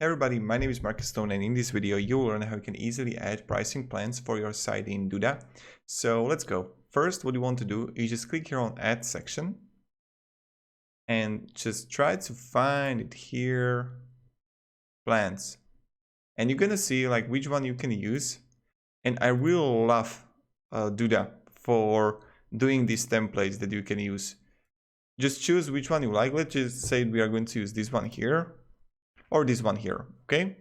Everybody, my name is Marcus Stone, and in this video you will learn how you can easily add pricing plans for your site in Duda. So let's go. First, what you want to do is just click here on Add section and just try to find it here, plans. And you're gonna see like which one you can use. And I really love Duda for doing these templates that you can use. Just choose which one you like. Let's just say we are going to use this one here or this one here, okay?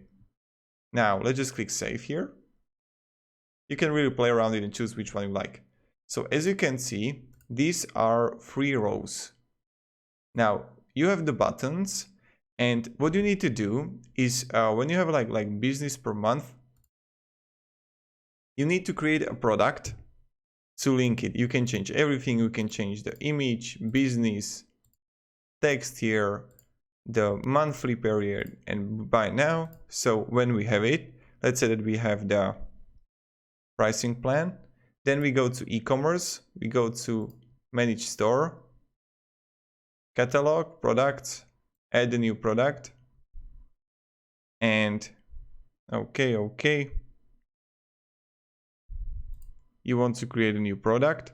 Now let's just click save here. You can really play around it and choose which one you like. So as you can see, these are 3 rows. Now you have the buttons, and what you need to do is when you have like business per month, you need to create a product to link it. You can change everything. You can change the image, business, text here, the monthly period, and buy now. So when we have it, let's say that we have the pricing plan, then we go to e-commerce, we go to manage store, catalog, products, add a new product, and okay. You want to create a new product.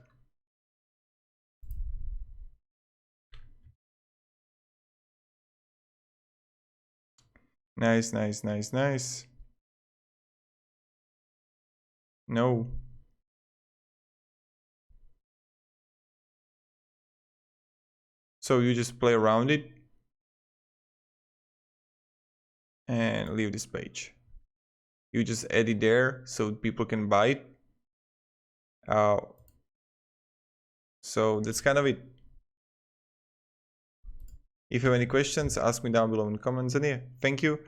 Nice. No. So you just play around it and leave this page. You just add it there so people can buy it. So that's kind of it. If you have any questions, ask me down below in the comments. And yeah, thank you.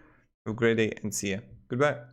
Have a great day and see ya. Goodbye.